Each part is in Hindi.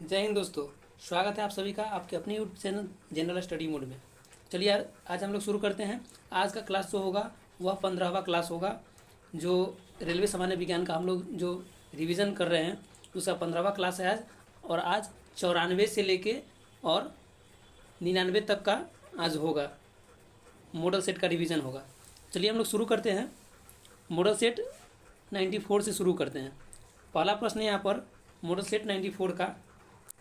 जय हिंद दोस्तों। स्वागत है आप सभी का आपके अपने YouTube channel general study mode में। चलिए यार, आज हम लोग शुरू करते हैं। आज का क्लास जो होगा वह 15वां क्लास होगा। जो रेलवे सामान्य विज्ञान का हम लोग जो रिवीजन कर रहे हैं उसका 15वां क्लास है आज। और आज 94 से लेके और 99 तक का आज होगा, मॉडल सेट का रिवीजन होगा। चलिए हम लोग शुरू करते हैं। मॉडल सेट 94 से शुरू करते हैं। पहला प्रश्न यहाँ पर मॉडल सेट 94 का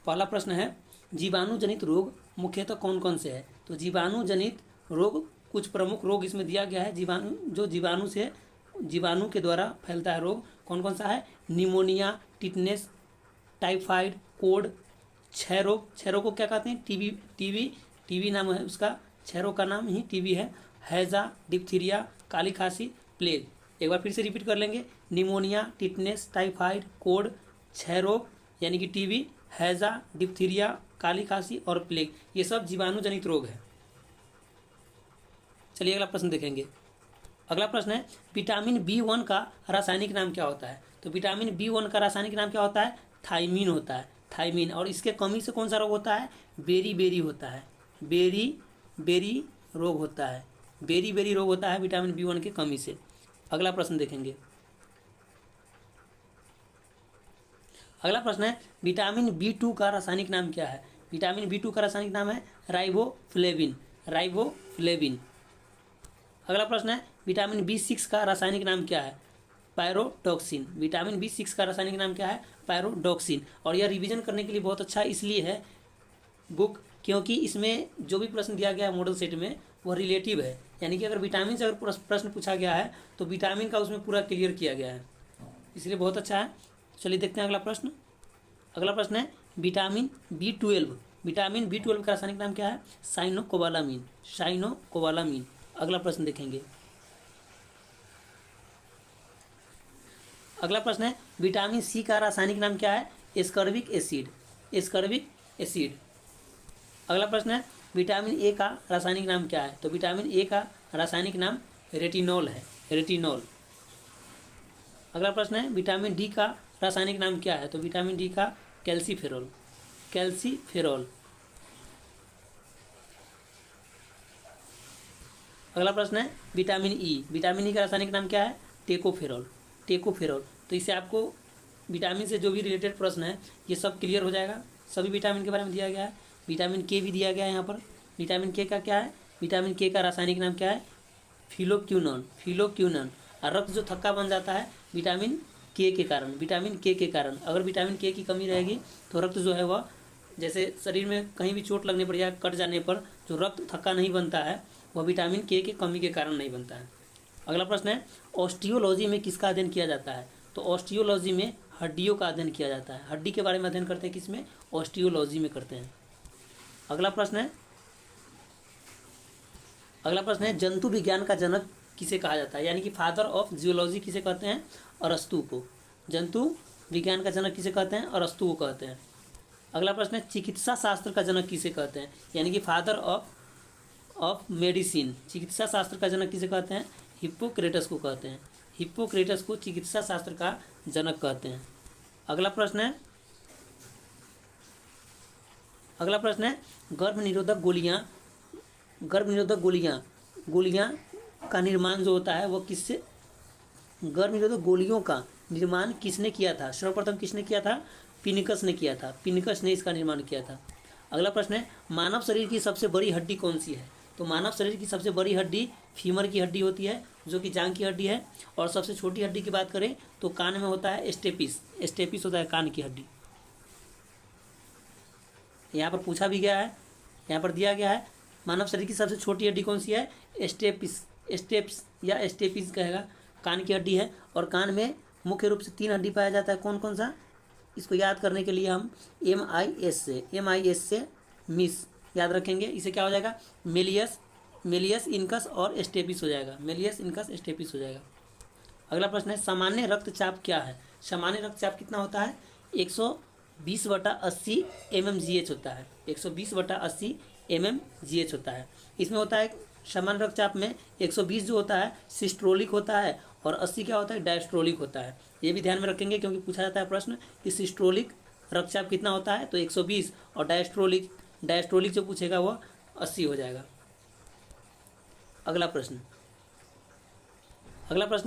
पहला प्रश्न है, जीवाणु जनित रोग मुख्यतः कौन कौन से है। तो जीवाणु जनित रोग, कुछ प्रमुख रोग इसमें दिया गया है। जीवाणु के द्वारा फैलता है रोग कौन कौन सा है। निमोनिया, टिटनेस, टाइफाइड, कोड, क्षय रोग। क्षय रोग को क्या कहते हैं? टीबी नाम है उसका। क्षय रोग का नाम ही टीबी है। हैजा, डिप्थीरिया, काली खांसी, प्लेग। एक बार फिर से रिपीट कर लेंगे। निमोनिया, टिटनेस, टाइफाइड, कोड, क्षय रोग यानी कि टीबी, हैजा, डिप्थीरिया, काली खांसी और प्लेग, ये सब जीवाणु जनित रोग है। चलिए अगला प्रश्न देखेंगे। अगला प्रश्न है, विटामिन B1 का रासायनिक नाम क्या होता है। तो विटामिन B1 का रासायनिक नाम क्या होता है? थायमीन होता है, थायमीन। और इसके कमी से कौन सा रोग होता है? बेरी होता है। बेरी रोग होता है। बेरी रोग होता है विटामिन B1 की कमी से। अगला प्रश्न देखेंगे। अगला प्रश्न है, विटामिन B2 का रासायनिक नाम क्या है। विटामिन B2 का रासायनिक नाम है राइबोफ्लेविन। अगला प्रश्न है, विटामिन B6 का रासायनिक नाम क्या है। पायरोडॉक्सिन। विटामिन B6 का रासायनिक नाम क्या है? पायरोडॉक्सिन। और यह रिवीजन करने के लिए बहुत अच्छा इसलिए है बुक, क्योंकि इसमें जो भी प्रश्न दिया गया है मॉडल सेट में वह रिलेटिव है। यानी कि अगर विटामिन से अगर प्रश्न पूछा गया है तो विटामिन का उसमें पूरा क्लियर किया गया है, इसलिए बहुत अच्छा है। चलिए देखते हैं अगला प्रश्न। अगला प्रश्न है, विटामिन B12। विटामिन B12 का रासायनिक नाम क्या है? साइनोकोबालामीन। अगला प्रश्न देखेंगे। अगला प्रश्न है, विटामिन C का रासायनिक नाम क्या है? Ascorbic acid. अगला प्रश्न है, विटामिन A का रासायनिक नाम क्या है। तो विटामिन A का रासायनिक नाम रेटिनॉल है, रेटिनॉल। अगला प्रश्न है, विटामिन D का रासायनिक नाम क्या है। तो विटामिन D का कैल्सीफेरॉल। अगला प्रश्न है, विटामिन E का रासायनिक नाम क्या है? टेकोफेरॉल। तो इससे आपको विटामिन से जो भी रिलेटेड प्रश्न है ये सब क्लियर हो जाएगा। सभी विटामिन के बारे में दिया गया है। विटामिन K भी दिया गया है यहाँ पर। विटामिन K का क्या है? विटामिन K का रासायनिक नाम क्या है? फिलोक्यूनन। और रक्त जो थक्का बन जाता है विटामिन K के कारण। अगर विटामिन K की कमी रहेगी तो रक्त जो है वह, जैसे शरीर में कहीं भी चोट लगने पर या कट जाने पर जो रक्त थक्का नहीं बनता है वह विटामिन K की कमी के कारण नहीं बनता है। अगला प्रश्न है, ऑस्टियोलॉजी में किसका अध्ययन किया जाता है। तो ऑस्टियोलॉजी में हड्डियों का अध्ययन किया जाता है। हड्डी के बारे में अध्ययन करते हैं किसमें? ऑस्टियोलॉजी में करते हैं। अगला प्रश्न है, जंतु विज्ञान का जनक किसे कहा जाता है, यानी कि फादर ऑफ जियोलॉजी किसे कहते हैं? अरस्तु को। जंतु विज्ञान का जनक किसे कहते हैं? अरस्तु को कहते हैं। अगला प्रश्न है, चिकित्सा शास्त्र का जनक किसे कहते हैं, यानी कि फादर ऑफ मेडिसिन। चिकित्सा शास्त्र का जनक किसे कहते हैं? हिप्पोक्रेटस को कहते हैं। हिप्पोक्रेटस को चिकित्सा शास्त्र का जनक कहते हैं। अगला प्रश्न है, गर्भ निरोधक गोलियां का निर्माण जो होता है वो किससे? गर्भ निरोधक गोलियों का निर्माण किसने किया था? सर्वप्रथम किसने किया था? पिनिकस ने किया था। पिनिकस ने इसका निर्माण किया था। अगला प्रश्न है, मानव शरीर की सबसे बड़ी हड्डी कौन सी है। तो मानव शरीर की सबसे बड़ी हड्डी फीमर की हड्डी होती है, जो कि जांघ की हड्डी है। और सबसे छोटी हड्डी की बात करें तो कान में होता है स्टेपिस होता है कान की हड्डी। यहाँ पर पूछा भी गया है, यहाँ पर दिया गया है मानव शरीर की सबसे छोटी हड्डी कौन सी है? स्टेपिस कहेगा, कान की हड्डी है। और कान में मुख्य रूप से 3 हड्डी पाया जाता है। कौन कौन सा? इसको याद करने के लिए हम MIS से मिस याद रखेंगे। इसे क्या हो जाएगा? मेलियस इनकस और स्टेपिस हो जाएगा। अगला प्रश्न है, सामान्य रक्तचाप क्या है। सामान्य रक्तचाप कितना होता है? 120/80 mmGH होता है। 120/80 mmGH होता है। इसमें होता है सामान्य रक्तचाप में 120 जो होता है सिस्टोलिक होता है और 80 क्या होता है? डायस्टोलिक होता है। ये भी ध्यान में रखेंगे क्योंकि पूछा जाता है प्रश्न कि सिस्टोलिक रक्तचाप कितना होता है, तो 120, और डायस्ट्रोलिक जो पूछेगा वह 80 हो जाएगा। अगला प्रश्न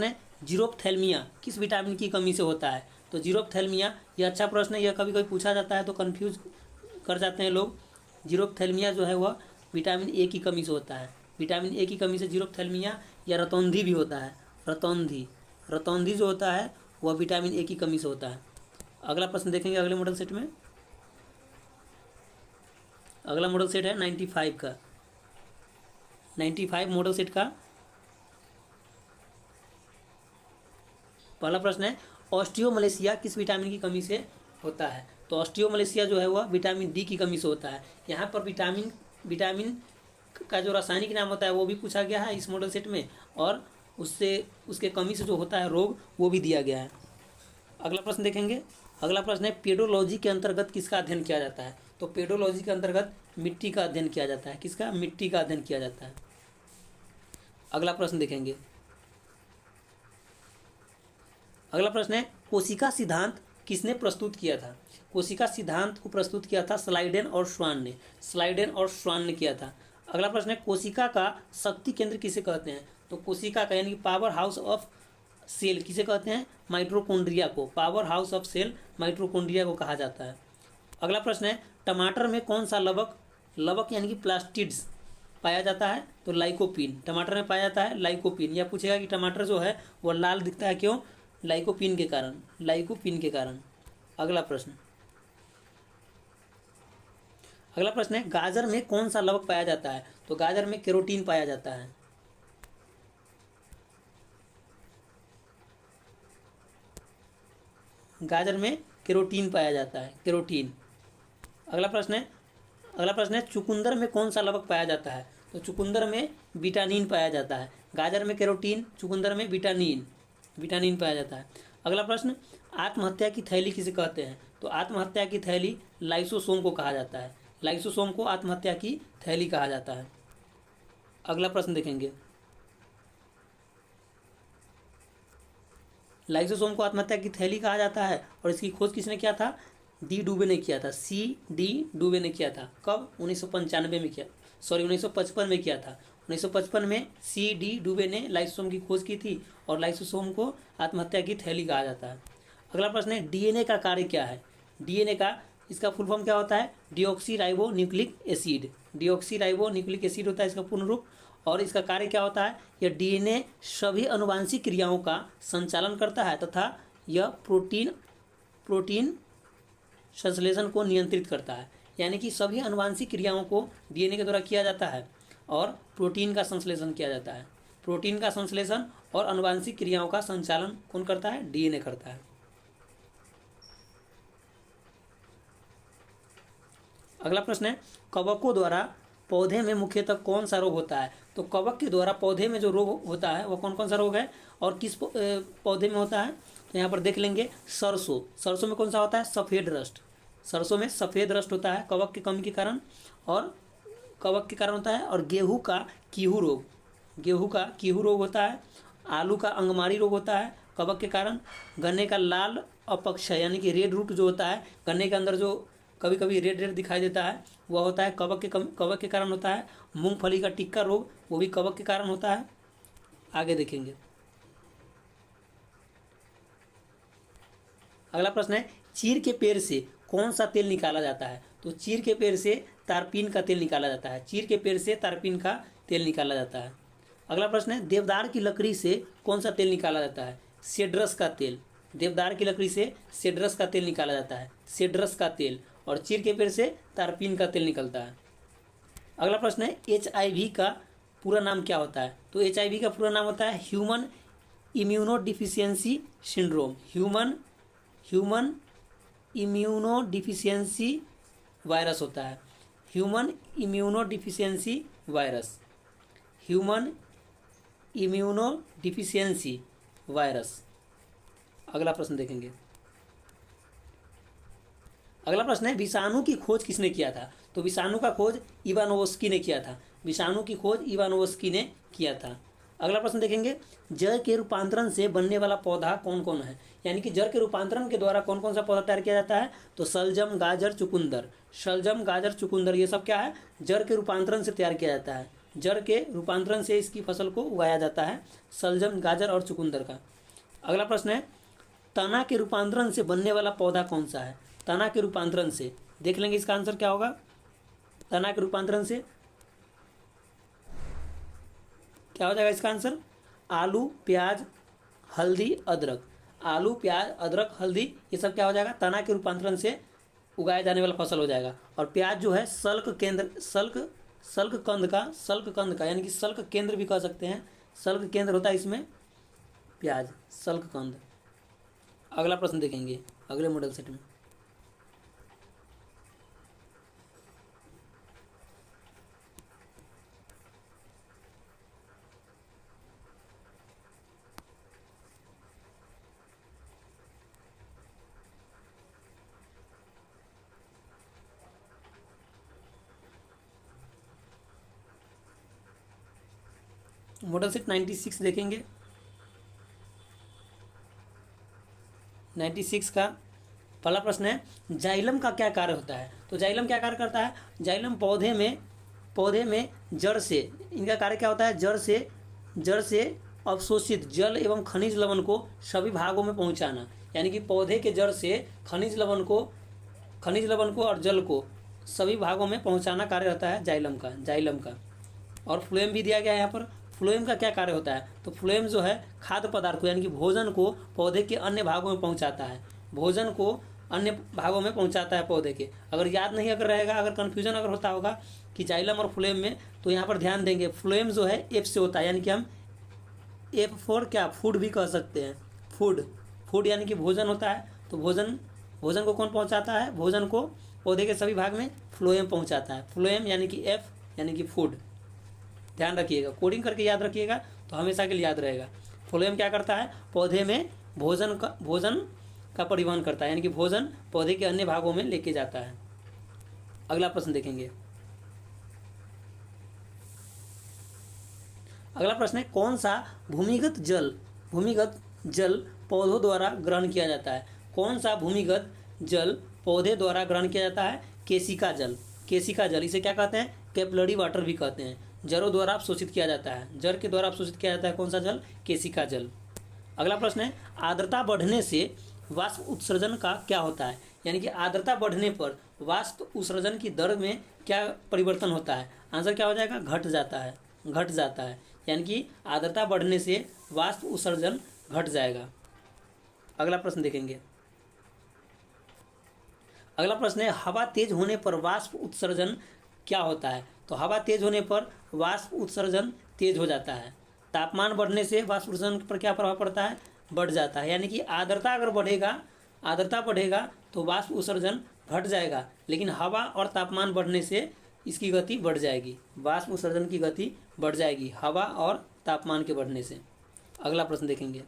है जीरोप्थैल्मिया किस विटामिन की कमी से होता है, तो जीरोप्थैल्मिया, यह अच्छा प्रश्न है, यह कभी कभी पूछा जाता है तो कन्फ्यूज कर जाते हैं लोग। जीरोप्थैल्मिया जो है वह विटामिन ए की कमी से होता है। विटामिन ए की कमी से जीरोप्थैल्मिया या रतौंधी भी होता है। रतौंधी जो होता है वह विटामिन ए की कमी से होता है। अगला प्रश्न देखेंगे अगले मॉडल सेट में। अगला मॉडल सेट है 95 का। 95 मॉडल सेट का पहला प्रश्न है ऑस्टियोमलेशिया किस विटामिन की कमी से होता है, तो ऑस्टियोमलेशिया जो है वह विटामिन डी की कमी से होता है। यहाँ पर विटामिन का जो रासायनिक नाम होता है वो भी पूछा गया है इस मॉडल सेट में, और उसके कमी से जो होता है रोग वो भी दिया गया है। अगला प्रश्न देखेंगे। अगला प्रश्न है पेडोलॉजी के अंतर्गत किसका अध्ययन किया जाता है, तो पेडोलॉजी के अंतर्गत मिट्टी का अध्ययन किया जाता है। किसका? मिट्टी का अध्ययन किया जाता है। अगला प्रश्न देखेंगे। अगला प्रश्न है कोशिका सिद्धांत किसने प्रस्तुत किया था, कोशिका सिद्धांत को प्रस्तुत किया था स्लाइडेन और श्वान ने किया था। अगला प्रश्न है कोशिका का शक्ति केंद्र किसे कहते हैं, तो कोशिका का यानी पावर हाउस ऑफ सेल किसे कहते हैं, माइटोकॉन्ड्रिया को। Power house of cell mitochondria को कहा जाता है। अगला प्रश्न है टमाटर में कौन सा लवक यानी कि प्लास्टिड्स पाया जाता है, तो लाइकोपीन। टमाटर में पाया जाता है लाइकोपीन। यह पूछेगा कि टमाटर जो है वह लाल दिखता है, क्यों? लाइकोपीन के कारण। अगला प्रश्न है गाजर में कौन सा लवक पाया जाता है, तो गाजर में केरोटीन पाया जाता है। गाजर में केरोटीन पाया जाता है, केरोटीन। अगला प्रश्न है चुकंदर में कौन सा लवक पाया जाता है, तो चुकंदर में विटामिन पाया जाता है। गाजर में केरोटीन, चुकंदर में विटामिन पाया जाता है। अगला प्रश्न आत्महत्या की थैली किसे कहते हैं, तो आत्महत्या की थैली लाइसोसोम को कहा जाता है। लाइसोसोम को आत्महत्या की थैली कहा जाता है। अगला प्रश्न देखेंगे। लाइसोसोम को आत्महत्या की थैली कहा जाता है, और इसकी खोज किसने किया था? डी डुबे ने किया था। डी डुबे ने किया था। कब? 1955 में किया था। 1955 में डी डुबे ने लाइसोसोम की खोज की थी, और लाइसोसोम को आत्महत्या की थैली कहा जाता है। अगला प्रश्न है डीएनए का कार्य क्या है, डीएनए का इसका फुल फॉर्म क्या होता है? डीऑक्सी न्यूक्लिक एसिड होता है इसका पूर्ण रूप। और इसका कार्य क्या होता है? यह डीएनए सभी अनुवांशिक क्रियाओं का संचालन करता है तथा यह प्रोटीन संश्लेषण को नियंत्रित करता है। यानी कि सभी अनुवांशिक क्रियाओं को डीएनए के द्वारा किया जाता है, और प्रोटीन का संश्लेषण किया जाता है। प्रोटीन का संश्लेषण और अनुवांशिक क्रियाओं का संचालन कौन करता है? डीएनए करता है। अगला प्रश्न है कवकों द्वारा पौधे में मुख्यतः कौन सा रोग होता है, तो कवक के द्वारा पौधे में जो रोग होता है वह कौन कौन सा रोग है और किस पौधे में होता है, तो यहाँ पर देख लेंगे। सरसों में कौन सा होता है? सफ़ेद रस्ट। सरसों में सफ़ेद रस्ट होता है कवक की कमी के कारण, और होता है। और गेहूं का कीहू रोग होता है। आलू का अंगमारी रोग होता है कवक के कारण। गन्ने का लाल अपक्षय यानी कि रेड रूट जो होता है, गन्ने के अंदर जो कभी कभी रेड दिखाई देता है वह होता है कवक के कारण होता है। मूंगफली का टिक्का रोग वो भी कवक के कारण होता है। आगे देखेंगे। अगला प्रश्न है चीर के पेड़ से कौन सा तेल निकाला जाता है, तो चीर के पेड़ से तारपीन का तेल निकाला जाता है। अगला प्रश्न है देवदार की लकड़ी से कौन सा तेल निकाला जाता है? सेड्रस का तेल। देवदार की लकड़ी से सेड्रस का तेल निकाला जाता है, और चीर के पेड़ से तारपीन का तेल निकलता है। अगला प्रश्न है HIV का पूरा नाम क्या होता है, तो HIV का पूरा नाम होता है human immunodeficiency syndrome. Human immunodeficiency virus होता है। Human immunodeficiency virus. अगला प्रश्न देखेंगे। अगला प्रश्न है विषाणु की खोज किसने किया था, तो विषाणु का खोज इवानोवस्की ने किया था। अगला प्रश्न देखेंगे, जड़ के रूपांतरण से बनने वाला पौधा कौन कौन है? यानी कि जड़ के रूपांतरण के द्वारा कौन कौन सा पौधा तैयार किया जाता है? तो शलजम, गाजर, चुकंदर। शलजम, गाजर, चुकंदर ये सब क्या है? जड़ के रूपांतरण से तैयार किया जाता है। जड़ के रूपांतरण से इसकी फसल को उगाया जाता है, शलजम, गाजर और चुकंदर का। अगला प्रश्न है, तना के रूपांतरण से बनने वाला पौधा कौन सा है? तना के रूपांतरण से देख लेंगे इसका आंसर क्या होगा। तना के रूपांतरण से क्या हो जाएगा इसका आंसर? आलू, प्याज, हल्दी, अदरक। आलू, प्याज, अदरक, हल्दी ये सब क्या हो जाएगा? तना के रूपांतरण से उगाए जाने वाला फसल हो जाएगा। और प्याज जो है सल्क कंद का यानी कि सल्क केंद्र भी कह सकते हैं, सल्क केंद्र होता है इसमें प्याज, सल्क कंद। अगला प्रश्न देखेंगे अगले मॉडल सेट में। मॉडल सेट 96 देखेंगे। 96 का पहला प्रश्न है, जाइलम का क्या कार्य होता है? तो जाइलम क्या कार्य करता है? जाइलम पौधे में जड़ से, इनका कार्य क्या होता है? जड़ से अवशोषित जल एवं खनिज लवण को सभी भागों में पहुंचाना। यानी कि पौधे के जड़ से खनिज लवण को और जल को सभी भागों में पहुंचाना कार्य होता है जाइलम का। और फ्लोएम भी दिया गया है यहाँ पर। फ्लोएम का क्या कार्य होता है? तो फ्लोएम जो है खाद्य पदार्थ को यानी कि भोजन को पौधे के अन्य भागों में पहुंचाता है, भोजन को अन्य भागों में पहुंचाता है पौधे के। अगर याद नहीं अगर रहेगा, अगर कन्फ्यूजन अगर होता होगा कि जाइलम और फ्लोएम में, तो यहाँ पर ध्यान देंगे फ्लोएम जो है एफ से होता है, यानी कि हम एफ फॉर क्या फूड भी कह सकते हैं। फूड यानी कि भोजन होता है। तो भोजन को कौन पहुँचाता है? भोजन को पौधे के सभी भाग में फ्लोएम पहुँचाता है। फ्लोएम यानी कि एफ यानी कि फूड। ध्यान रखिएगा, कोडिंग करके याद रखिएगा तो हमेशा के लिए याद रहेगा। फ्लोएम क्या करता है? पौधे में भोजन का परिवहन करता है, यानी कि भोजन पौधे के अन्य भागों में लेके जाता है। अगला प्रश्न देखेंगे। अगला प्रश्न है, कौन सा भूमिगत जल पौधों द्वारा ग्रहण किया जाता है? कौन सा भूमिगत जल पौधे द्वारा ग्रहण किया जाता है? केशिका जल। इसे क्या कहते हैं? कैपिलरी वाटर भी कहते हैं। जड़ों द्वारा अवशोषित किया जाता है, जड़ के द्वारा अवशोषित किया जाता है कौन सा जल? केशिका जल। अगला प्रश्न है, आर्द्रता बढ़ने से वाष्प उत्सर्जन का क्या होता है? यानी कि आर्द्रता बढ़ने पर वाष्प उत्सर्जन की दर में क्या परिवर्तन होता है? आंसर क्या हो जाएगा? घट जाता है। यानी कि आर्द्रता बढ़ने से वाष्प उत्सर्जन घट जाएगा। अगला प्रश्न देखेंगे। अगला प्रश्न है, हवा तेज होने पर वाष्प उत्सर्जन क्या होता है? तो हवा तेज होने पर वाष्प उत्सर्जन तेज हो जाता है। तापमान बढ़ने से वाष्प उत्सर्जन पर क्या प्रभाव पड़ता है? बढ़ जाता है। यानी कि आर्द्रता बढ़ेगा तो वाष्प उत्सर्जन घट जाएगा, लेकिन हवा और तापमान बढ़ने से इसकी गति बढ़ जाएगी, वाष्प उत्सर्जन की गति बढ़ जाएगी हवा और तापमान के बढ़ने से। अगला प्रश्न देखेंगे।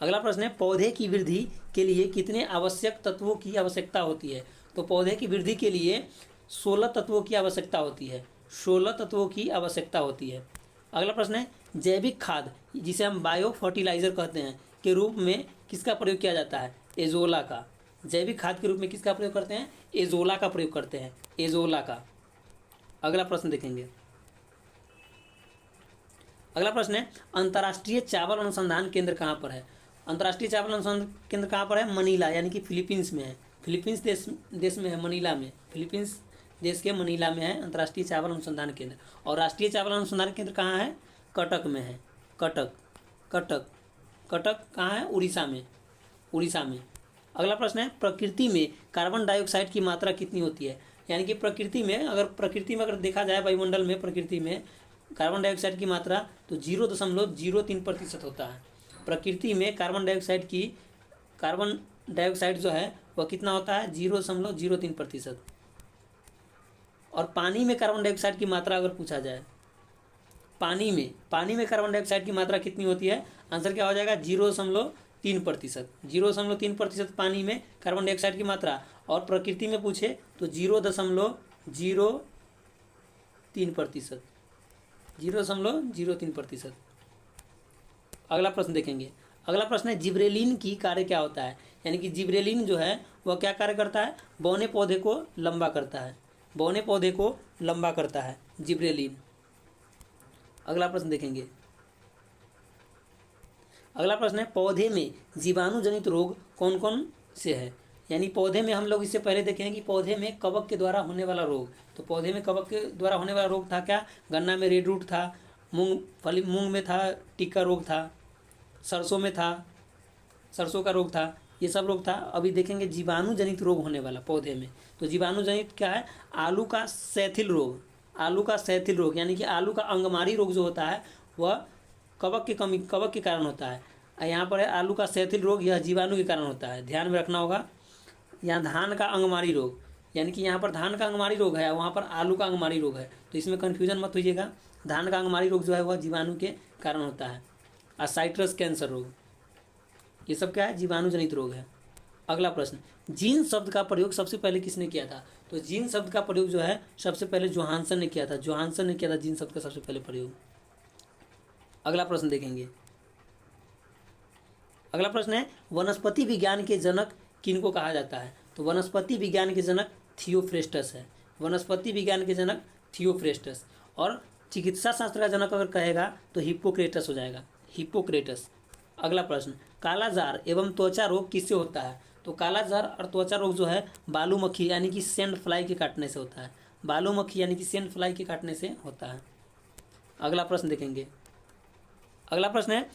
अगला प्रश्न है, पौधे की वृद्धि के लिए कितने आवश्यक तत्वों की आवश्यकता होती है? तो पौधे की वृद्धि के लिए 16 तत्वों की आवश्यकता होती है। 16 तत्वों की आवश्यकता होती है। अगला प्रश्न है, जैविक खाद जिसे हम बायो फर्टिलाइजर कहते हैं के रूप में किसका प्रयोग किया जाता है? एजोला का। जैविक खाद के रूप में किसका प्रयोग करते हैं? एजोला का प्रयोग करते हैं, एजोला का। अगला प्रश्न देखेंगे। अगला प्रश्न है, अंतर्राष्ट्रीय चावल अनुसंधान केंद्र कहाँ पर है? अंतर्राष्ट्रीय चावल अनुसंधान केंद्र कहाँ पर है? मनीला यानी कि फिलीपींस में है। फिलीपींस देश में है, मनीला में। फिलीपींस देश के मनीला में है अंतर्राष्ट्रीय चावल अनुसंधान केंद्र। और राष्ट्रीय चावल अनुसंधान केंद्र कहाँ है? कटक में है। कटक कहाँ है? उड़ीसा में। अगला प्रश्न है, प्रकृति में कार्बन डाइऑक्साइड की मात्रा कितनी होती है? यानी कि प्रकृति में अगर देखा जाए वायुमंडल में प्रकृति में कार्बन डाइऑक्साइड की मात्रा तो 0.03% होता है। प्रकृति में कार्बन डाइऑक्साइड जो है वह कितना होता है? 0.03%। और पानी में कार्बन डाइऑक्साइड की मात्रा अगर पूछा जाए, पानी में कार्बन डाइऑक्साइड की मात्रा कितनी होती है? आंसर क्या हो जाएगा? 0.3%। 0.3% पानी में कार्बन डाइऑक्साइड की मात्रा। और प्रकृति में पूछे तो 0.03%। 0.03%। अगला प्रश्न देखेंगे। अगला प्रश्न है जिब्रेलिन की कार्य क्या होता है, यानी कि जिब्रेलिन जो है वह क्या कार्य करता है, बौने पौधे को लंबा करता है, बौने पौधे को लंबा करता है जिब्रेलिन। अगला प्रश्न देखेंगे। अगला प्रश्न है पौधे में जीवाणु जनित रोग कौन कौन से है, यानी पौधे में हम लोग इससे पहले देखे हैं कि पौधे में कवक के द्वारा होने वाला रोग, तो पौधे में कवक के द्वारा होने वाला रोग था क्या, गन्ना में रेड रूट था, मूंग में था टिक्का रोग था, सरसों में था सरसों का रोग था, ये सब रोग था। अभी देखेंगे जीवाणु जनित रोग होने वाला पौधे में, तो जीवाणु जनित क्या है, आलू का सैथिल रोग, आलू का सैथिल रोग, यानी कि आलू का अंगमारी रोग जो होता है वह कवक के कारण होता है। यहाँ पर है आलू का सैथिल रोग, यह जीवाणु के कारण होता है, ध्यान में रखना होगा। यहाँ धान का अंगमारी रोग, यानी कि यहाँ पर धान का अंगमारी रोग है, वहाँ पर आलू का अंगमारी रोग है, तो इसमें कन्फ्यूजन मत होइएगा। धान का अंगमारी रोग जो है वह जीवाणु के कारण होता है। साइट्रस कैंसर रोग, ये सब क्या है, जीवाणु जनित रोग है। अगला प्रश्न, जीन शब्द का प्रयोग सबसे पहले किसने किया था, तो जीन शब्द का प्रयोग जो है सबसे पहले जोहानसन ने किया था, जोहानसन ने किया था जीन शब्द का सबसे पहले प्रयोग। अगला प्रश्न देखेंगे। अगला प्रश्न है वनस्पति विज्ञान के जनक किनको कहा जाता है, तो वनस्पति विज्ञान के जनक थियोफ्रेस्टस है, वनस्पति विज्ञान के जनक थियोफ्रेस्टस। और चिकित्सा शास्त्र का जनक अगर कहेगा तो हिप्पोक्रेटस हो जाएगा, हिप्पोक्रेटस। अगला प्रश्न, कालाजार एवं त्वचा रोग किससे होता है, तो कालाजार और त्वचा रोग जो है बालू मक्खी यानी कि सैंड फ्लाई के काटने से होता है, बालू मक्खी यानी कि सैंड फ्लाई के काटने से होता है। अगला प्रश्न देखेंगे। अगला प्रश्न है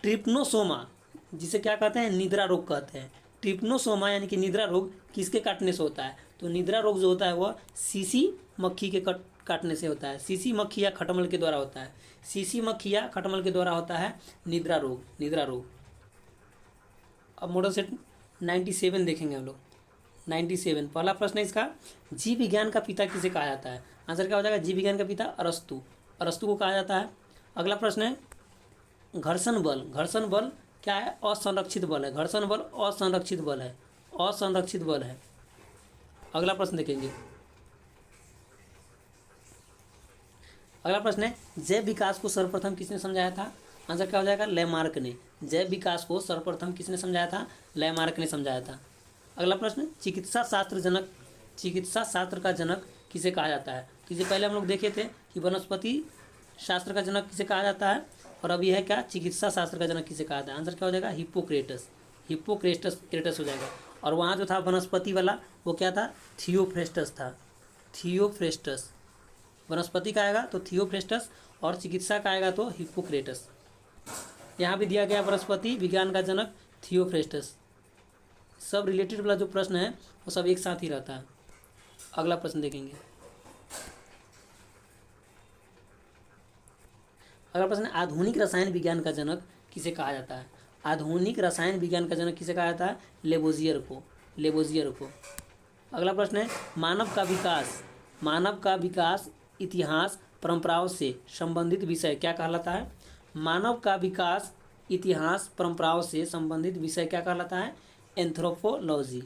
ट्रिप्नोसोमा, जिसे क्या कहते हैं, निद्रा रोग कहते हैं। ट्रिप्नोसोमा यानी कि निद्रा रोग किसके काटने से होता है, तो निद्रा रोग जो होता है वह सीसी मक्खी के काटने से होता है, सीसी मक्खी या खटमल के द्वारा होता है, सीसी मक्खी या खटमल के द्वारा होता है निद्रा रोग, निद्रा रोग। अब मॉडल सेट 97 देखेंगे हम लोग। 97 पहला प्रश्न है इसका, जीव विज्ञान का पिता किसे कहा जाता है, आंसर क्या हो जाएगा, जीव विज्ञान का पिता अरस्तु, अरस्तु को कहा जाता है। अगला प्रश्न है घर्षण बल, घर्षण बल क्या है, असंरक्षित बल है, घर्षण बल असंरक्षित बल है, असंरक्षित बल है। अगला प्रश्न देखेंगे। अगला प्रश्न है जैव विकास को सर्वप्रथम किसने समझाया था, आंसर क्या हो जाएगा, लैमार्क ने, जैव विकास को सर्वप्रथम किसने समझाया था, लैमार्क ने समझाया था। अगला प्रश्न, चिकित्सा शास्त्र जनक, चिकित्सा शास्त्र का जनक किसे कहा जाता है, इससे पहले हम लोग देखे थे कि वनस्पति शास्त्र का जनक किसे कहा जाता है, और अब यह है क्या, चिकित्सा शास्त्र का जनक किसे कहा जाता है, आंसर क्या हो जाएगा, हिप्पोक्रेटस, हिप्पोक्रेटस हो जाएगा। और वहाँ जो था वनस्पति वाला वो क्या था, थियोफ्रेस्टस था, थियोफ्रेस्टस। वनस्पति का आएगा तो थियोफ्रेस्टस और चिकित्सा का आएगा तो हिप्पोक्रेटस। यहाँ भी दिया गया वनस्पति विज्ञान का जनक थियोफ्रेस्टस। सब रिलेटेड वाला जो प्रश्न है वो सब एक साथ ही रहता है। अगला प्रश्न देखेंगे। अगला प्रश्न, आधुनिक रसायन विज्ञान का जनक किसे कहा जाता है, आधुनिक रसायन विज्ञान का जनक किसे कहा जाता है, लेबोजियर को, लेबोजियर को। अगला प्रश्न है मानव का विकास, मानव का विकास इतिहास परंपराओं से संबंधित विषय क्या कहलाता है, मानव का विकास इतिहास परंपराओं से संबंधित विषय क्या कहलाता है, एंथ्रोपोलॉजी,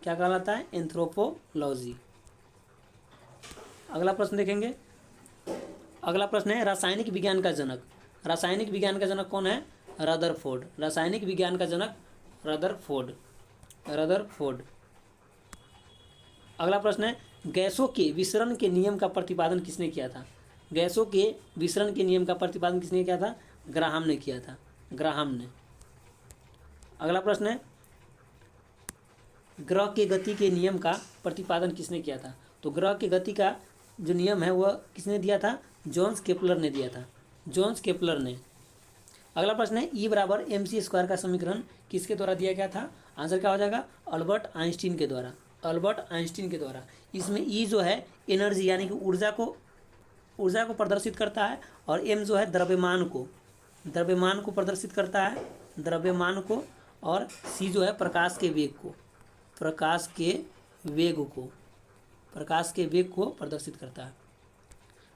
क्या कहलाता है, एंथ्रोपोलॉजी। अगला प्रश्न देखेंगे। अगला प्रश्न है रासायनिक विज्ञान का जनक, रासायनिक विज्ञान का जनक कौन है, रदरफोर्ड, रासायनिक विज्ञान का जनक रदरफोर्ड, रदरफोर्ड। अगला प्रश्न है गैसों के विसरण के नियम का प्रतिपादन किसने किया था, गैसों के विसरण के नियम का प्रतिपादन किसने किया था, ग्राहम ने किया था, ग्राहम ने। अगला प्रश्न है ग्रह के गति के नियम का प्रतिपादन किसने किया था, तो ग्रह के गति का जो नियम है वह किसने दिया था, जोन्स केपलर ने दिया था, जोन्स केपलर ने। अगला प्रश्न है ई बराबर mc² का समीकरण किसके द्वारा दिया गया था, आंसर क्या हो जाएगा, अल्बर्ट आइंस्टीन के द्वारा, अल्बर्ट आइंस्टीन के द्वारा। इसमें ई जो है एनर्जी यानी कि ऊर्जा को प्रदर्शित करता है, और एम जो है द्रव्यमान को प्रदर्शित करता है, द्रव्यमान को, और सी जो है प्रकाश के वेग को, प्रकाश के वेग को प्रदर्शित करता है।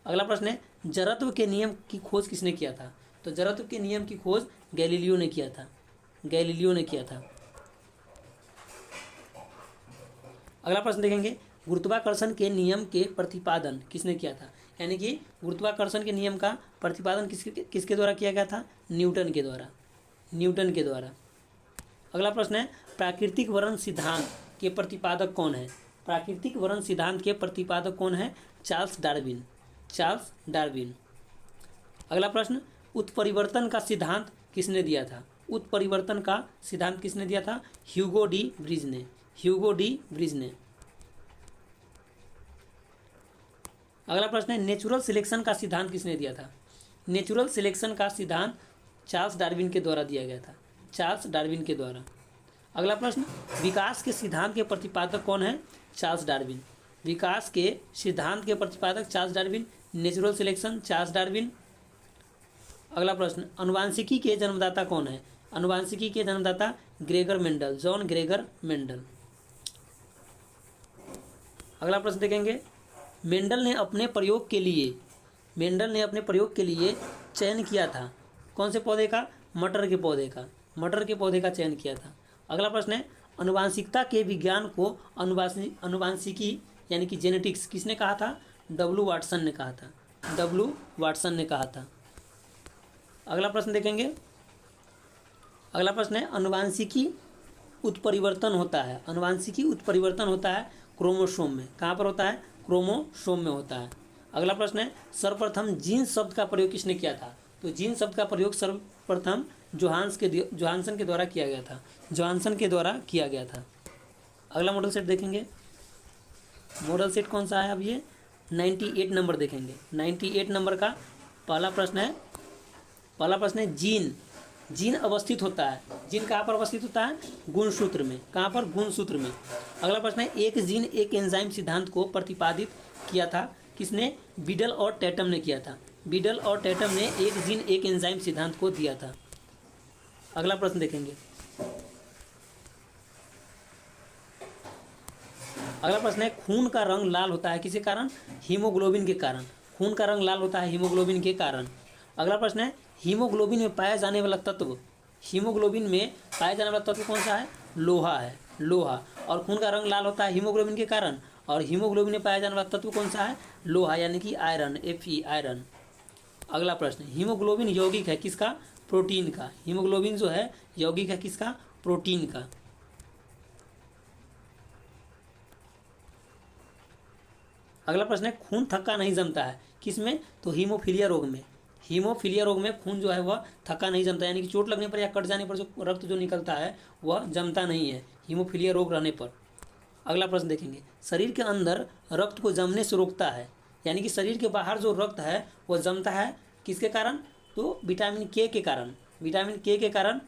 अगला प्रश्न है जड़त्व के नियम की खोज किसने किया था, तो जड़त्व के नियम की खोज गैलीलियो ने किया था, गैलीलियो ने किया था। अगला प्रश्न देखेंगे गुरुत्वाकर्षण के नियम के प्रतिपादन किसने किया था, यानी कि गुरुत्वाकर्षण के नियम का प्रतिपादन किसके द्वारा किया गया था? न्यूटन के द्वारा, न्यूटन के द्वारा। अगला प्रश्न है, प्राकृतिक वर्ण सिद्धांत के प्रतिपादक कौन है? प्राकृतिक वर्ण सिद्धांत के प्रतिपादक कौन है? Charles Darwin, Charles Darwin. अगला प्रश्न, उत्परिवर्तन का सिद्धांत किसने दिया था? उत्परिवर्तन का सिद्धांत किसने दिया था? ह्यूगो डी व्रिज ने, ह्यूगो डी व्रिज ने। अगला प्रश्न है, नेचुरल सिलेक्शन का सिद्धांत किसने दिया था? नेचुरल सिलेक्शन का सिद्धांत चार्ल्स डार्विन के द्वारा दिया गया था, चार्ल्स डार्विन के द्वारा। अगला प्रश्न, विकास के सिद्धांत के प्रतिपादक कौन है? Charles Darwin. विकास के सिद्धांत के प्रतिपादक Charles Darwin, natural selection Charles Darwin. अगला प्रश्न, अनुवांशिकी के जन्मदाता कौन है? अनुवांशिकी के जन्मदाता Gregor Mendel, John Gregor Mendel. अगला प्रश्न देखेंगे, मेंडल ने अपने प्रयोग के लिए चयन किया था कौन से पौधे का? मटर के पौधे का, मटर के पौधे का चयन किया था। अगला प्रश्न है, अनुवांशिकता के विज्ञान को अनुवांशिकी यानी कि जेनेटिक्स किसने कहा था? डब्ल्यू वाटसन ने कहा था, डब्ल्यू वाटसन ने कहा था। अगला प्रश्न देखेंगे, अगला प्रश्न है, अनुवांशिकी उत्परिवर्तन होता है, अनुवांशिकी उत्परिवर्तन होता है क्रोमोसोम में। कहाँ पर होता है? क्रोमोसोम में होता है। अगला प्रश्न है, सर्वप्रथम जीन शब्द का प्रयोग किसने किया था? तो जीन शब्द का प्रयोग सर्वप्रथम जोहानसन के द्वारा किया गया था, जोहानसन के द्वारा किया गया था। अगला मॉडल सेट देखेंगे, मॉडल सेट कौन सा है? अब ये 98 नंबर देखेंगे। 98 नंबर का पहला प्रश्न है, जीन अवस्थित होता है, जीन कहाँ पर अवस्थित होता है? गुणसूत्र में। कहाँ पर? गुणसूत्र में। अगला प्रश्न है, एक जीन एक एंजाइम सिद्धांत को प्रतिपादित किया था किसने? बीडल और टैटम ने किया था, बीडल और टैटम ने एक जीन एक एंजाइम सिद्धांत को दिया था। अगला प्रश्न देखेंगे, अगला प्रश्न है, खून का रंग लाल होता है किसके कारण? हीमोग्लोबिन के कारण, खून का रंग लाल होता है हीमोग्लोबिन के कारण। अगला प्रश्न है, हीमोग्लोबिन में पाया जाने वाला तत्व, हीमोग्लोबिन में पाया जाने वाला तत्व कौन सा है? लोहा है, लोहा। और खून का रंग लाल होता है हीमोग्लोबिन के कारण, और हीमोग्लोबिन में पाया जाने वाला तत्व कौन सा है? लोहा, यानी कि आयरन, Fe आयरन। अगला प्रश्न, हीमोग्लोबिन यौगिक है किसका? प्रोटीन का। हीमोग्लोबिन जो है यौगिक है किसका? प्रोटीन का। अगला प्रश्न है, खून थक्का नहीं जमता है किसमें? तो हीमोफीलिया रोग में। हीमोफीलिया रोग में खून जो है वह थक्का नहीं जमता, यानी कि चोट लगने पर या कट जाने पर जो रक्त जो निकलता है वह जमता नहीं है हीमोफीलिया रोग रहने पर। अगला प्रश्न देखेंगे, शरीर के अंदर रक्त को जमने से रोकता है, यानी कि शरीर के बाहर जो रक्त है वह जमता है किसके कारण? तो विटामिन के के कारण, विटामिन के के कारण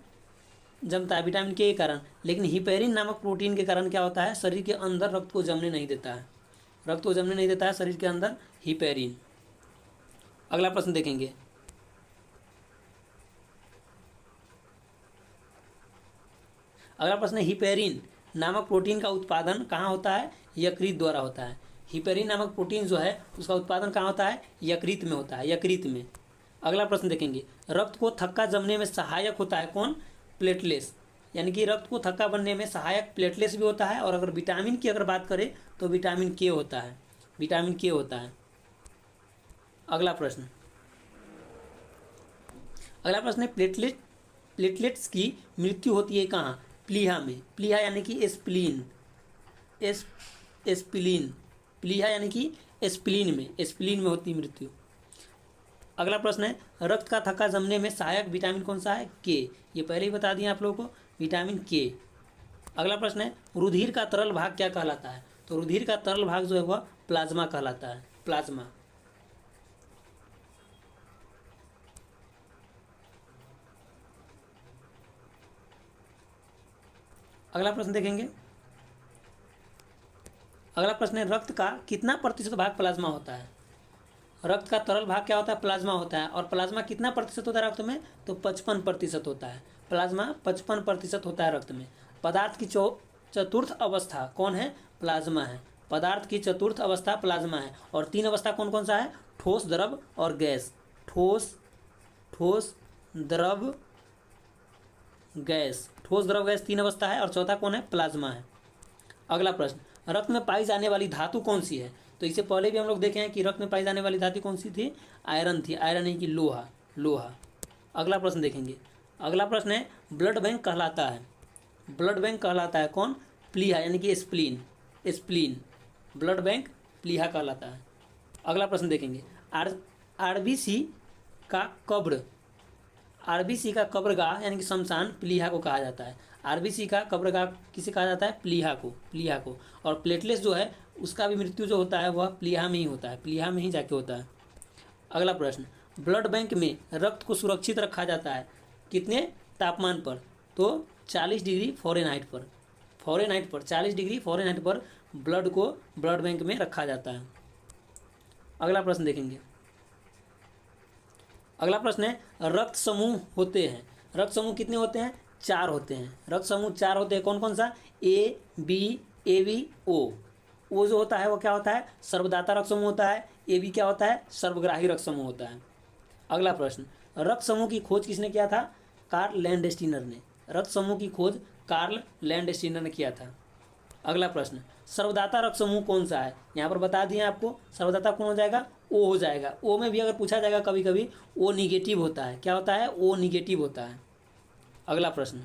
जमता है, विटामिन के कारण। लेकिन हिपेरिन नामक प्रोटीन के कारण क्या होता है? शरीर के अंदर रक्त को जमने नहीं देता है, रक्त को जमने नहीं देता है शरीर के अंदर हिपेरिन। अगला प्रश्न देखेंगे, अगला प्रश्न है, हिपेरिन नामक प्रोटीन का उत्पादन कहाँ होता है? यकृत द्वारा होता है। हिपेरिन नामक प्रोटीन जो है उसका उत्पादन कहाँ होता है? यकृत में होता है, यकृत में। अगला प्रश्न देखेंगे, रक्त को थक्का जमने में सहायक होता है कौन? प्लेटलेट्स, यानी कि रक्त को थक्का बनने में सहायक प्लेटलेट्स भी होता है। और अगर विटामिन की अगर बात करें तो विटामिन के होता है, विटामिन के होता है। अगला प्रश्न, अगला प्रश्न है, प्लेटलेट्स की मृत्यु होती है कहाँ? प्लीहा में। प्लीहा यानी कि स्प्लीन, एस्प्लीन, प्लीहा यानी कि स्प्लीन में, स्प्लीन में होती मृत्यु। अगला प्रश्न है, रक्त का थक्का जमने में सहायक विटामिन कौन सा है? के। ये पहले ही बता दिया आप लोगों को, विटामिन के। अगला प्रश्न है, रुधिर का तरल भाग क्या कहलाता है? तो रुधिर का तरल भाग जो है वह प्लाज्मा कहलाता है, प्लाज्मा। अगला प्रश्न देखेंगे, अगला प्रश्न है, रक्त का कितना प्रतिशत भाग प्लाज्मा होता है? रक्त का तरल भाग क्या होता है? प्लाज्मा होता है। और प्लाज्मा कितना प्रतिशत होता है रक्त में? तो 55% होता है, प्लाज्मा 55% होता है रक्त में। पदार्थ की चतुर्थ अवस्था कौन है? प्लाज्मा है। पदार्थ की चतुर्थ अवस्था प्लाज्मा है। और 3 अवस्था कौन कौन सा है? ठोस, द्रव और गैस। ठोस, द्रव, गैस। ठोस, द्रव, गैस 3 अवस्था है। और चौथा कौन है? प्लाज्मा है। अगला प्रश्न, रक्त में पाई जाने वाली धातु कौन सी है? तो इससे पहले भी हम लोग देखे हैं कि रक्त में पाई जाने वाली धातु कौन सी थी, आयरन थी, आयरन नहीं कि लोहा, लोहा। अगला प्रश्न देखेंगे। अगला प्रश्न है ब्लड बैंक कहलाता है, ब्लड बैंक कहलाता है कौन, प्लीहा यानी कि स्प्लीन, स्प्लीन ब्लड बैंक प्लीहा कहलाता है। अगला प्रश्न देखेंगे आरबीसी का कब्र, आरबीसी का कब्रगाह यानी कि शमशान प्लीहा को कहा जाता है। आरबीसी का कब्रगाह किसे कहा जाता है, प्लीहा को, प्लीहा को। और प्लेटलेट्स जो है उसका भी मृत्यु जो होता है वह प्लीहा में ही होता है, प्लीहा में ही जाके होता है। अगला प्रश्न ब्लड बैंक में रक्त को सुरक्षित रखा जाता है कितने तापमान पर, तो 40 डिग्री फ़ारेनहाइट पर, फ़ारेनहाइट पर 40 डिग्री फ़ारेनहाइट पर ब्लड को ब्लड बैंक में रखा जाता है। अगला प्रश्न देखेंगे। अगला प्रश्न है रक्त समूह होते हैं, रक्त समूह कितने होते हैं, 4 होते हैं, रक्त समूह 4 होते हैं। कौन कौन सा, A B A B O जो होता है वो क्या होता है, सर्वदाता रक्त समूह होता है। ए बी क्या होता है, सर्वग्राही रक्त समूह होता है। अगला प्रश्न रक्त समूह की खोज किसने किया था, कार्ल लैंडस्टीनर ने, रक्त समूह की खोज कार्ल लैंडस्टीनर ने किया था। अगला प्रश्न सर्वदाता रक्त समूह कौन सा है, यहाँ पर बता दिए आपको, सर्वदाता कौन हो जाएगा, ओ हो जाएगा। ओ में भी अगर पूछा जाएगा कभी कभी ओ निगेटिव होता है, क्या होता है, ओ निगेटिव होता है। अगला प्रश्न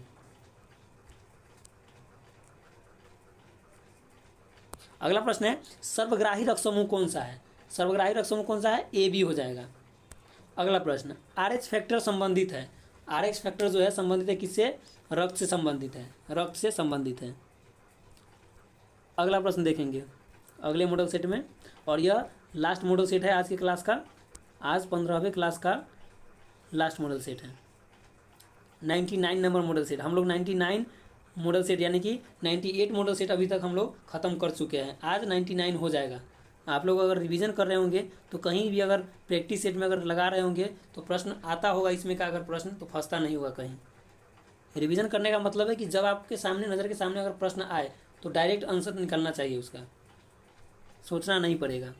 अगला प्रश्न है सर्वग्राही रक्त समूह कौन सा है, सर्वग्राही रक्त समूह कौन सा है, ए बी हो जाएगा। अगला प्रश्न आरएच फैक्टर संबंधित है, आरएच फैक्टर जो है संबंधित है किससे, रक्त से संबंधित है, रक्त से संबंधित है। अगला प्रश्न देखेंगे अगले मॉडल सेट में, और यह लास्ट मॉडल सेट है आज की क्लास का, आज 15वें क्लास का लास्ट मॉडल सेट है, 99 नंबर मॉडल सेट। हम लोग 99 मॉडल सेट यानी कि 98 मॉडल सेट अभी तक हम लोग ख़त्म कर चुके हैं, आज 99 हो जाएगा। आप लोग अगर रिवीजन कर रहे होंगे तो कहीं भी अगर प्रैक्टिस सेट में अगर लगा रहे होंगे तो प्रश्न आता होगा इसमें का, अगर प्रश्न तो फंसता नहीं होगा कहीं। रिवीजन करने का मतलब है कि जब आपके सामने, नज़र के सामने अगर प्रश्न आए तो डायरेक्ट आंसर निकलना चाहिए, उसका सोचना नहीं पड़ेगा।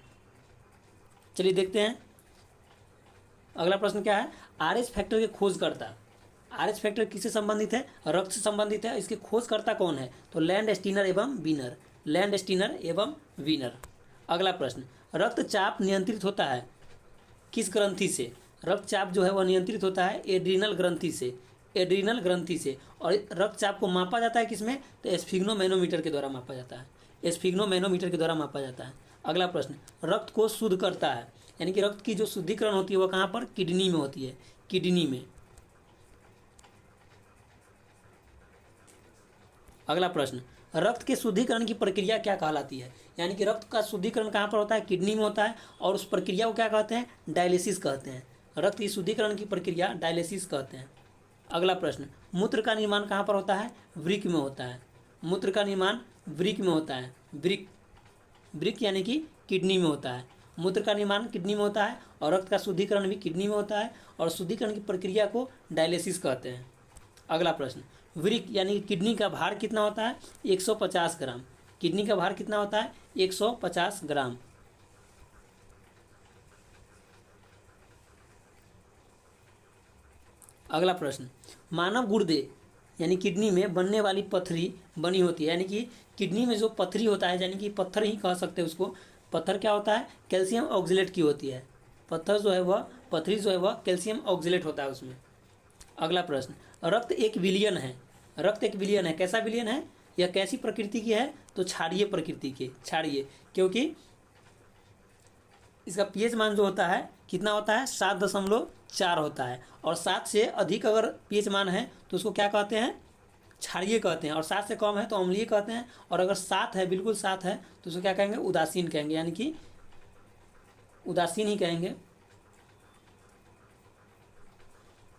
चलिए देखते हैं अगला प्रश्न क्या है, आरएच फैक्टर के खोजकर्ता, आरएच फैक्टर किससे संबंधित है, रक्त से संबंधित है। इसके खोजकर्ता कौन है, तो लैंडस्टीनर एवं वीनर, लैंडस्टीनर एवं वीनर। अगला प्रश्न रक्तचाप नियंत्रित होता है किस ग्रंथि से, रक्तचाप जो है वह नियंत्रित होता है एड्रीनल ग्रंथि से, एड्रीनल ग्रंथि से। और रक्तचाप को मापा जाता है किसमें, तो स्फिग्नोमैनोमीटर के द्वारा मापा जाता है, स्फिग्नोमैनोमीटर के द्वारा मापा जाता है। अगला प्रश्न रक्त को शुद्ध करता है, यानी कि रक्त की जो शुद्धिकरण होती है वो कहाँ पर, किडनी में होती है, किडनी में। अगला प्रश्न रक्त के शुद्धिकरण की प्रक्रिया क्या कहलाती है, यानी कि रक्त का शुद्धिकरण कहाँ पर होता है, किडनी में होता है, और उस प्रक्रिया को क्या कहते हैं, डायलिसिस कहते हैं। रक्त की शुद्धिकरण की प्रक्रिया डायलिसिस कहते हैं। अगला प्रश्न मूत्र का निर्माण कहाँ पर होता है, वृक्क में होता है, मूत्र का निर्माण वृक्क में होता है, वृक्क, वृक्क यानी कि किडनी में होता है। मूत्र का निर्माण किडनी में होता है और रक्त का शुद्धिकरण भी किडनी में होता है, और शुद्धिकरण की प्रक्रिया को डायलिसिस कहते हैं। अगला प्रश्न वृक्क यानी कि किडनी का भार कितना होता है, 150 ग्राम, किडनी का भार कितना होता है, 150 ग्राम। अगला प्रश्न मानव गुर्दे यानी किडनी में बनने वाली पथरी बनी होती है, यानी कि किडनी में जो पथरी होता है, यानी कि पत्थर ही कह सकते हैं उसको, पत्थर क्या होता है, कैल्शियम ऑक्जेलेट की होती है, पत्थर जो है वह, पथरी जो है वह कैल्शियम ऑक्जेलेट होता है उसमें। अगला प्रश्न रक्त एक विलियन है, रक्त एक विलियन है, कैसा विलियन है, यह कैसी प्रकृति की है, तो क्षारीय प्रकृति की, क्षारीय, क्योंकि इसका पीएच मान जो होता है कितना होता है, 7.4 होता है, और 7 से अधिक अगर पीएच मान है तो उसको क्या कहते हैं, क्षारीय कहते हैं, और 7 से कम है तो अम्लीय कहते हैं, और अगर 7 है, बिल्कुल 7 है तो उसको क्या कहेंगे, उदासीन कहेंगे, यानी कि उदासीन ही कहेंगे।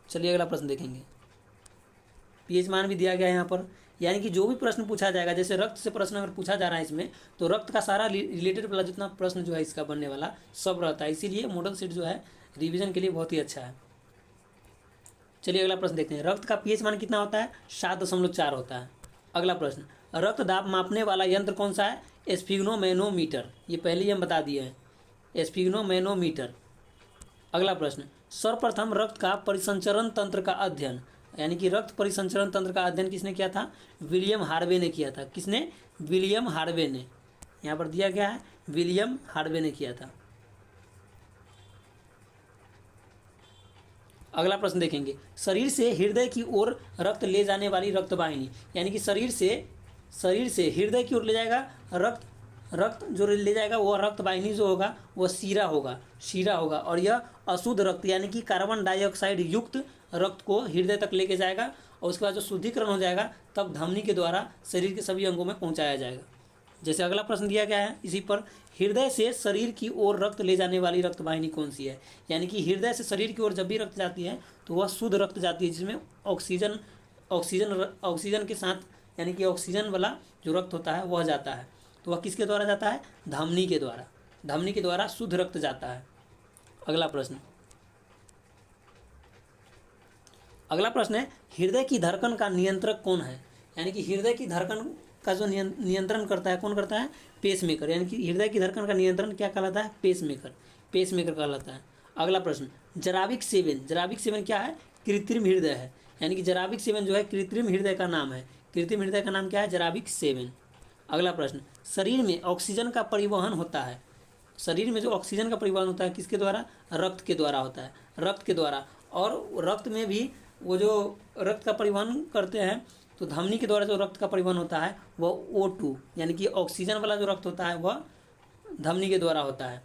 चलिए अगला प्रश्न देखेंगे, पीएच मान भी दिया गया है यहाँ पर, यानी कि जो भी प्रश्न पूछा जाएगा, जैसे रक्त से प्रश्न अगर पूछा जा रहा है इसमें, तो रक्त का सारा रिलेटेड वाला जितना प्रश्न जो है इसका बनने वाला सब रहता है, इसीलिए मॉडल सेट जो है रिवीजन के लिए बहुत ही अच्छा है। चलिए अगला प्रश्न देखते हैं, रक्त का पीएच मान कितना होता है, 7.4 होता है। अगला प्रश्न रक्त दाब मापने वाला यंत्र कौन सा है, स्फिग्नोमैनोमीटर, ये पहले ही हम बता दिए हैं, स्फिग्नोमैनोमीटर। अगला प्रश्न सर्वप्रथम रक्त का परिसंचरण तंत्र का अध्ययन, यानी कि रक्त परिसंचरण तंत्र का अध्ययन किसने किया था, विलियम हार्वे ने किया था, किसने, विलियम हार्वे ने। यहाँ पर दिया गया है विलियम हार्वे ने किया था। अगला प्रश्न देखेंगे, शरीर से हृदय की ओर रक्त ले जाने वाली रक्तवाहिनी, यानी कि शरीर से हृदय की ओर ले जाएगा रक्त जो ले जाएगा वो रक्तवाहिनी जो होगा वो शीरा होगा और यह अशुद्ध रक्त यानी कि कार्बन डाइऑक्साइड युक्त रक्त को हृदय तक लेके जाएगा और उसके बाद जो शुद्धिकरण हो जाएगा तब धमनी के द्वारा शरीर के सभी अंगों में पहुंचाया जाएगा। जैसे अगला प्रश्न दिया गया है इसी पर, हृदय से शरीर की ओर रक्त ले जाने वाली रक्तवाहिनी कौन सी है, यानी कि हृदय से शरीर की ओर जब भी रक्त जाती है तो वह शुद्ध रक्त जाती है जिसमें ऑक्सीजन के साथ यानी कि ऑक्सीजन वाला जो रक्त होता है वह जाता है। तो वह किसके द्वारा जाता है? धमनी के द्वारा शुद्ध रक्त जाता है। अगला प्रश्न है, हृदय की धड़कन का नियंत्रक कौन है, यानी कि हृदय की धड़कन का जो नियंत्रण करता है कौन करता है? पेसमेकर, यानी कि हृदय की धड़कन का नियंत्रण क्या कहलाता है? पेसमेकर कहलाता है। अगला प्रश्न, जराविक सेवन क्या है? कृत्रिम हृदय है, यानी कि जराविक सेवन जो है कृत्रिम हृदय का नाम है। कृत्रिम हृदय का नाम क्या है? जराविक सेवन। अगला प्रश्न, शरीर में ऑक्सीजन का परिवहन होता है, शरीर में जो ऑक्सीजन का परिवहन होता है किसके द्वारा? रक्त के द्वारा होता है, रक्त के द्वारा। और रक्त में भी वो जो रक्त का परिवहन करते हैं तो धमनी के द्वारा जो रक्त का परिवहन होता है वह O2 यानी कि ऑक्सीजन वाला जो रक्त होता है वह धमनी के द्वारा होता है,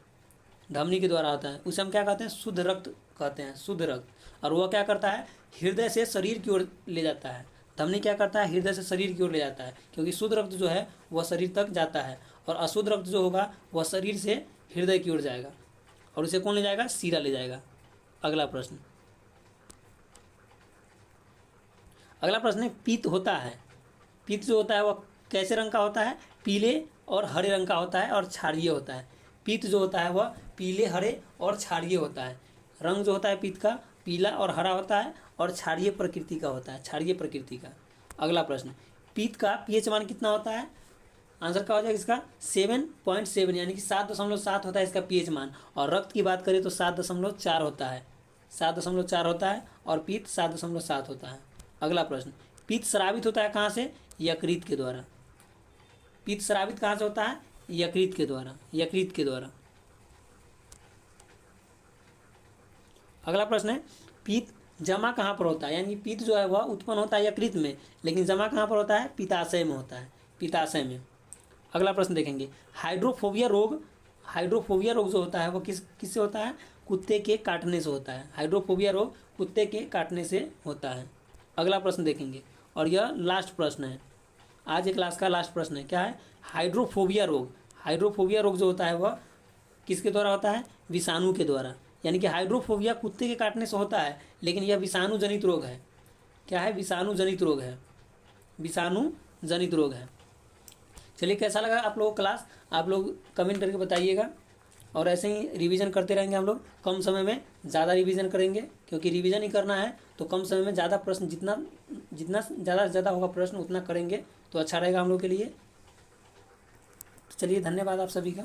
उसे हम क्या कहते हैं? शुद्ध रक्त कहते हैं, शुद्ध रक्त। और वह क्या करता है? हृदय से शरीर की ओर ले जाता है। धमनी क्या करता है? हृदय से शरीर की ओर ले जाता है, क्योंकि शुद्ध रक्त जो है वह शरीर तक जाता है और अशुद्ध रक्त जो होगा वह शरीर से हृदय की ओर जाएगा और उसे कौन ले जाएगा? शीरा ले जाएगा। अगला प्रश्न है, पित्त होता है, पित्त जो होता है वह कैसे रंग का होता है? पीले और हरे रंग का होता है और क्षारीय होता है। पित्त जो होता है वह पीले, हरे और क्षारीय होता है। रंग जो होता है पित्त का पीला और हरा होता है और क्षारीय प्रकृति का होता है, क्षारीय प्रकृति का। अगला प्रश्न, पित्त का पीएच मान कितना होता है? आंसर क्या हो जाएगा इसका? 7.7 यानी कि 7.7 होता है इसका पीएच मान। और रक्त की बात करें तो 7.4 होता है, 7.4 होता है और पित्त 7.7 होता है। अगला प्रश्न, पित्त स्रावित होता है कहाँ से? यकृत के द्वारा। पित्त स्रावित कहाँ से होता है? यकृत के द्वारा। अगला प्रश्न है, पित्त जमा कहाँ पर होता है, यानी पित्त जो है वह उत्पन्न होता है यकृत में, लेकिन जमा कहाँ पर होता है? पित्ताशय में होता है, पित्ताशय में। अगला प्रश्न देखेंगे, हाइड्रोफोबिया रोग जो होता है वो किससे होता है? कुत्ते के काटने से होता है। हाइड्रोफोबिया रोग कुत्ते के काटने से होता है। अगला प्रश्न देखेंगे और यह लास्ट प्रश्न है, आज एक क्लास का लास्ट प्रश्न है। क्या है? हाइड्रोफोबिया रोग जो होता है वह किसके द्वारा होता है? विषाणु के द्वारा। यानी कि हाइड्रोफोबिया कुत्ते के काटने से होता है, लेकिन यह विषाणु जनित रोग है। क्या है? विषाणु जनित रोग है। चलिए, कैसा लगा आप लोगों को क्लास? आप लोग कमेंट करके बताइएगा और ऐसे ही रिवीजन करते रहेंगे। हम लोग कम समय में ज़्यादा रिवीजन करेंगे, क्योंकि रिवीजन ही करना है तो कम समय में ज़्यादा प्रश्न, जितना ज़्यादा से ज़्यादा होगा प्रश्न उतना करेंगे तो अच्छा रहेगा हम लोग के लिए। तो चलिए, धन्यवाद आप सभी का।